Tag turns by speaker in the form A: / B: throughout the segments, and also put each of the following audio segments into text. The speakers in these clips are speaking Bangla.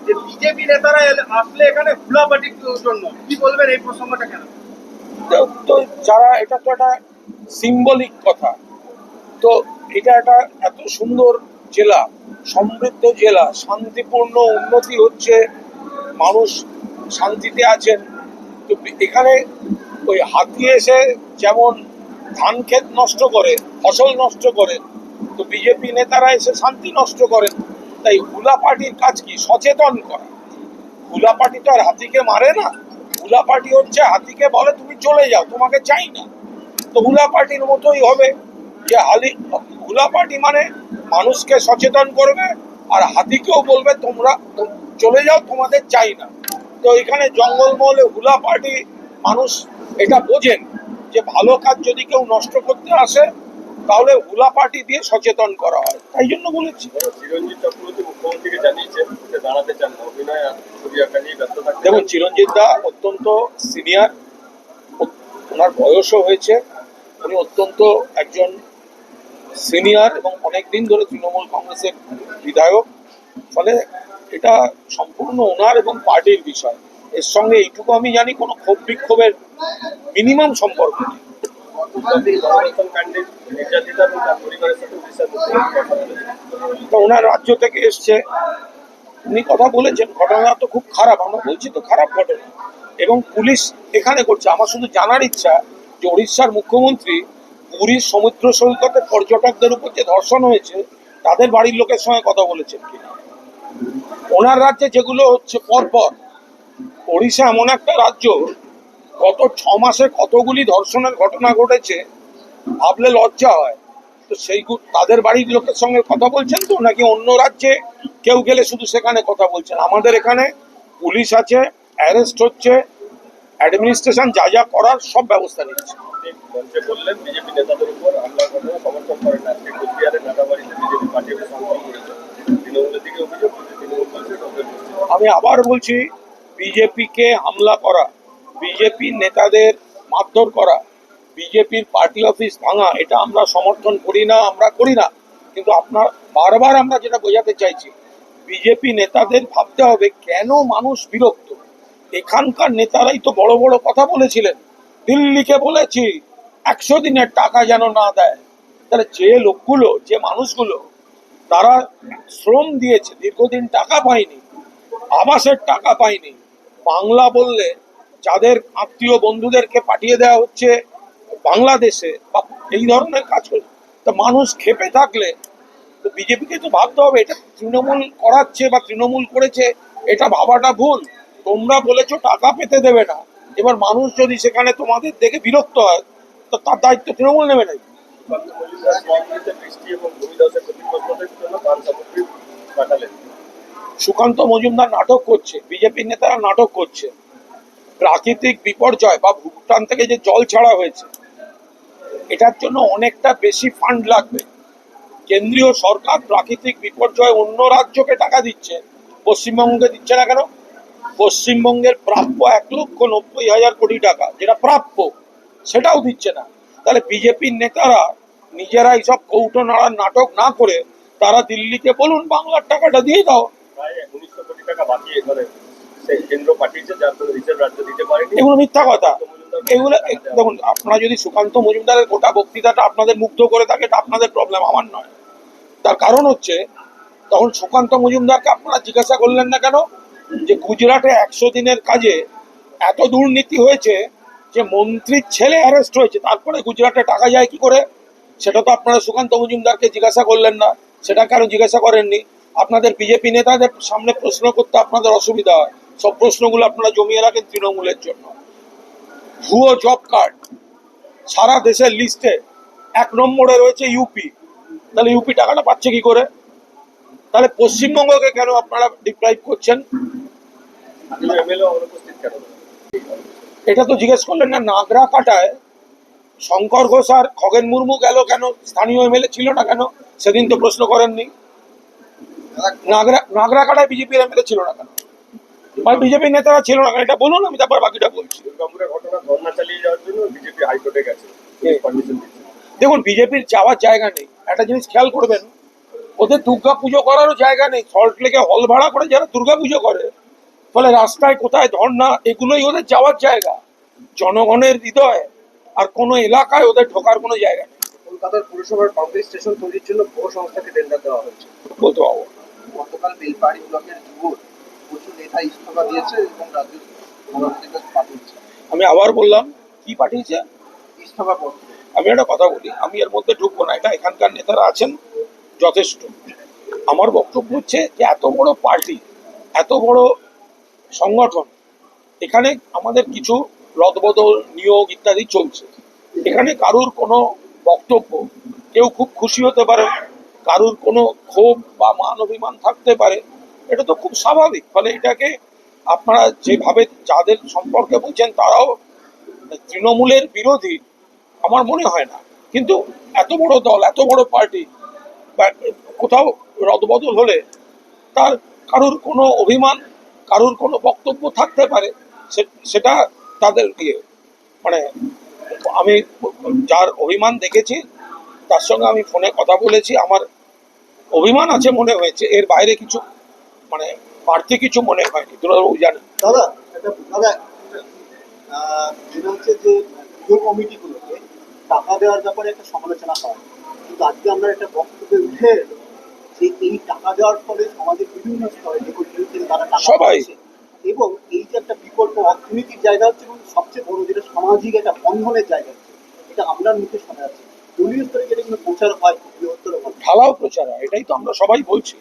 A: যে বিজেপি নেতারা আসলে এখানে হুলাপাটির জন্য কি বলবেন এই প্রসঙ্গটা কেন?
B: তো যারা, এটা তো একটা সিম্বলিক কথা। তো এটা একটা এত সুন্দর জেলা, সমৃদ্ধ জেলা, শান্তিপূর্ণ উন্নতি হচ্ছে, মানুষ শান্তিতে আছেন। তো এখানে ওই হাতি এসে যেমন ধান ক্ষেত নষ্ট করে, ফসল নষ্ট করে, তো বিজেপি নেতারা এসে শান্তি নষ্ট করেন। তাই হুলা পার্টির কাজ কি? সচেতন করা। হুলা পার্টি তো আর হাতিকে মারে না। হুলা পার্টি হচ্ছে হাতিকে বলে তুমি চলে যাও, তোমাকে চাই না। তো হুলা পার্টির মতোই হবে যে হুলা পার্টি মানে মানুষকে সচেতন করবে, আর হাতিকেও বলবে তোমরা চলে যাও, তোমাদের চাই না। তো এখানে জঙ্গলমহলে হুলা পার্টি মানুষ এটা বোঝেন যে ভালো কাজ যদি কেউ নষ্ট করতে আসে তাহলে হুলা পার্টি দিয়ে সচেতন করা হয়, তাই জন্য বলেছি।
C: চিরঞ্জিত চক্রবর্তী মুখ্যমন্ত্রীকে জানিয়েছেন যে দাঁড়াতে চান না, অভিনয় আর ছবি আঁকা নিয়ে ব্যস্ত থাকতে।
B: দেখুন, চিরঞ্জিত দা অত্যন্ত সিনিয়র, ওনার বয়সও হয়েছে, উনি অত্যন্ত একজন সিনিয়র এবং অনেকদিন ধরে তৃণমূল কংগ্রেসের বিধায়ক। ফলে এটা সম্পূর্ণ ওনার এবং পার্টির বিষয়। এর সঙ্গে এইটুকু আমি জানি, কোনো ক্ষোভ বিক্ষোভের মিনিমাম সম্পর্ক নেই। তো ওনার রাজ্য থেকে এসছে, উনি কথা বলেছেন, ঘটনা তো খুব খারাপ, আমরা বলছি তো খারাপ ঘটনা, এবং পুলিশ এখানে করছে। আমার শুধু জানার ইচ্ছা যে উড়িষ্যার মুখ্যমন্ত্রী পুরীর সমুদ্র সৈকতে পর্যটকদের উপর যে ধর্ষণ হয়েছে তাদের বাড়ির লোকের সঙ্গে কথা বলেছেন কিনা। ওনার রাজ্যে যেগুলো হচ্ছে পরপর, ওড়িশা এমন একটা রাজ্য, গত 6 মাসে কতগুলি ধর্ষণের ঘটনা ঘটেছে, ভাবলে লজ্জা হয়। তো সেই তাদের বাড়ির লোকের সঙ্গে কথা বলছেন তো, নাকি অন্য রাজ্যে কেউ গেলে শুধু সেখানে কথা বলছেন? আমাদের এখানে পুলিশ আছে, অ্যারেস্ট হচ্ছে, অ্যাডমিনিস্ট্রেশন যা যা করার সব ব্যবস্থা নিচ্ছে।
C: বললেন বিজেপি নেতাদের উপর হামলা ঘটনা সমর্থন করেন না, আজকে কুচবিহারের নাগাবাড়িতে বিজেপি পার্টি সংগ্রাম করেছে, তৃণমূলের দিকে অভিযোগ তৃণমূল বলছে।
B: আমি আবার বলছি, বিজেপিকে হামলা করা, বিজেপি নেতাদের মারধর করা, বিজেপির পার্টি অফিস ভাঙা, এটা আমরা সমর্থন করি না, আমরা করি না। কিন্তু আপনার বারবার আমরা যেটা বোঝাতে চাইছি, বিজেপি নেতাদের ভাবতে হবে কেন মানুষ বিরক্ত। এখানকার নেতারাই তো বড় বড় কথা বলেছিলেন, দিল্লিকে বলেছি 100 দিনের টাকা যেন না দেয়। তাহলে যে লোকগুলো, যে মানুষগুলো তারা শ্রম দিয়েছে, দীর্ঘদিন টাকা পায়নি, আবাসের টাকা পায়নি, বাংলা বললে যাদের আত্মীয় বন্ধুদেরকে পাঠিয়ে দেওয়া হচ্ছে বাংলাদেশে, বা এই ধরনের কাজ করে, তো মানুষ খেপে থাকলে তো বিজেপিকে তো ভাবতে হবে এটা তৃণমূল করাচ্ছে বা তৃণমূল করেছে, এটা ভাবাটা ভুল। তোমরা বলেছো টাকা পেতে দেবে না, এবার মানুষ যদি সেখানে তোমাদের দেখে বিরক্ত হয় তো তার দায়িত্ব তৃণমূল নেবে না। সুকান্ত মজুমদার নাটক করছে, বিজেপির নেতারা নাটক করছে। প্রাকৃতিক বিপর্যয় বা ভুটান থেকে যে জল ছাড়া হয়েছে, এটার জন্য অনেকটা বেশি ফান্ড লাগবে। কেন্দ্রীয় সরকার প্রাকৃতিক বিপর্যয় অন্য রাজ্যকে টাকা দিচ্ছে, পশ্চিমবঙ্গকে দিচ্ছে না কেন? পশ্চিমবঙ্গের প্রাপ্য 1,90,000 কোটি টাকা, যেটা প্রাপ্য, সেটাও দিচ্ছে না। তাহলে বিজেপির নেতারা নিজেরা এইসব কৌটো নাড়ার নাটক না করে তারা দিল্লিকে বলুন বাংলার টাকাটা দিয়ে দাও। এগুলো মিথ্যা কথা। এগুলো দেখুন, আপনারা যদি সুকান্ত মজুমদারের গোটা বক্তৃতাটা আপনাদের মুগ্ধ করে থাকে, এটা আপনাদের প্রবলেম, আমার নয়। তার কারণ হচ্ছে, তখন সুকান্ত মজুমদারকে আপনারা জিজ্ঞাসা করলেন না কেন যে গুজরাটে 100 দিনের কাজে এত দুর্নীতি হয়েছে যে মন্ত্রীর ছেলে অ্যারেস্ট হয়েছে, তারপরে গুজরাটে টাকা যায় কি করে? সেটা তো আপনারা সুকান্ত মজুমদারকে জিজ্ঞাসা করলেন না। সেটা কেন জিজ্ঞাসা করেননি? আপনাদের বিজেপি নেতাদের সামনে প্রশ্ন করতে আপনাদের অসুবিধা হয়, সব প্রশ্নগুলো আপনারা জমিয়ে রাখেন তৃণমূলের জন্য। ভুয়ো জব কার্ড সারা দেশের লিস্টে 1 নম্বরে রয়েছে ইউপি, তাহলে ইউপি টাকাটা পাচ্ছে কি করে? তাহলে পশ্চিমবঙ্গকে কেন আপনারা ডিপ্রাইভ করছেন? এটা তো জিজ্ঞেস করলেন না। নাগরা কাটায় শঙ্কর ঘোষ আর খগেন মুর্মু গেল কেন? স্থানীয় এমএলএ ছিল না কেন? সেদিন তো প্রশ্ন করেননি। নাগরা কাটায় বিজেপির এমএলএ ছিল না কেন? মানে বিজেপির নেতারা ছিল না কেন? এটা বলুন, আমি তারপর বাকিটা বলছি। দেখুন, বিজেপির যাওয়ার জায়গা নেই। একটা জিনিস খেয়াল করবেন, ওদের দুর্গা পুজো করারও জায়গা নেই, সল্ট লেকে হল ভাড়া করে যারা দুর্গা পুজো করে, ফলে রাস্তায় কোথায় ধর্ণা, এগুলোই ওদের যাওয়ার জায়গা। জনগণের হৃদয় আর কোনো এলাকায় ওদের ঢোকার কোনো জায়গা নেই
A: কলকাতার পুরসভার পাম্পিং স্টেশন তৈরির জন্য বহু সংস্থাকে টেন্ডার দেওয়া হয়েছে।
B: বলতে পারবো।
A: গতকাল বেলপাহাড়ি ব্লকের যুবক প্রচুর নেতা ইস্তফা দিয়েছে এবং রাজ্য সভাপতির কাছে পাঠিয়েছে
B: আমি আবার বললাম, কি পাঠিয়েছে?
A: ইস্তফা পত্র।
B: আমি একটা কথা বলি, আমি এর মধ্যে ঢুকবো না, এটা এখানকার নেতারা আছেন যথেষ্ট। আমার বক্তব্য হচ্ছে যে এত বড় পার্টি, এত বড় সংগঠন, এখানে আমাদের কিছু রদবদল, নিয়োগ ইত্যাদি চলছে। এখানে কারুর কোনো বক্তব্য, কেউ খুব খুশি হতে পারে, কারুর কোনো ক্ষোভ বা মান অভিমান থাকতে পারে, এটা তো খুব স্বাভাবিক। ফলে এটাকে আপনারা যেভাবে যাদের সম্পর্কে বলছেন তারাও তৃণমূলের বিরোধী আমার মনে হয় না, কিন্তু এত বড় দল, এত বড় পার্টি, বা কোথাও রদবদল হলে তার কারুর কোনো অভিমান, কারুর কোনো বক্তব্য থাকতে পারে, সেটা তাদের ইয়ে। মানে আমি যার অভিমান দেখেছি তার সঙ্গে আমি ফোনে কথা বলেছি, আমার অভিমান আছে মনে হয়েছে, এর বাইরে কিছু মানে বাড়তি কিছু মনে হয়নি। দুলাবাবু জানেন।
D: দাদা দাদা যেটা হচ্ছে যে পুজো কমিটিগুলোকে টাকা দেওয়ার ব্যাপারে একটা সমালোচনা হয়, কিন্তু আজকে আমরা একটা বক্তব্যে উঠে এলো যে এই টাকা দেওয়ার ফলে সমাজের বিভিন্ন স্তরে থেকে তারা টাকা
B: সবাই।
D: পাচ্ছে এবং এই যে একটা বিকল্প অর্থনীতির জায়গা হচ্ছে এবং সবচেয়ে বড় যেটা সামাজিক একটা বন্ধনের জায়গা হচ্ছে, এটা আপনার মুখে শোনা যাচ্ছে। দলীয় স্তরে যেটা কিন্তু প্রচার হয় বৃহত্তর ভাবে।
B: ঢালাও প্রচার হয়, এটাই তো আমরা সবাই বলছি।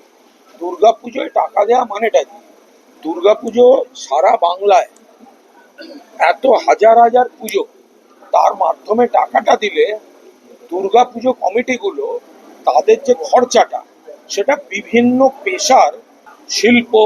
B: দুর্গা পুজোয় টাকা দেওয়া মানেটা কি? দুর্গা পুজো সারা বাংলায় এত হাজার হাজার পুজো, তার মাধ্যমে টাকাটা দিলে দুর্গা পুজো কমিটিগুলো তাদের যে খরচাটা, সেটা বিভিন্ন পেশার শিল্প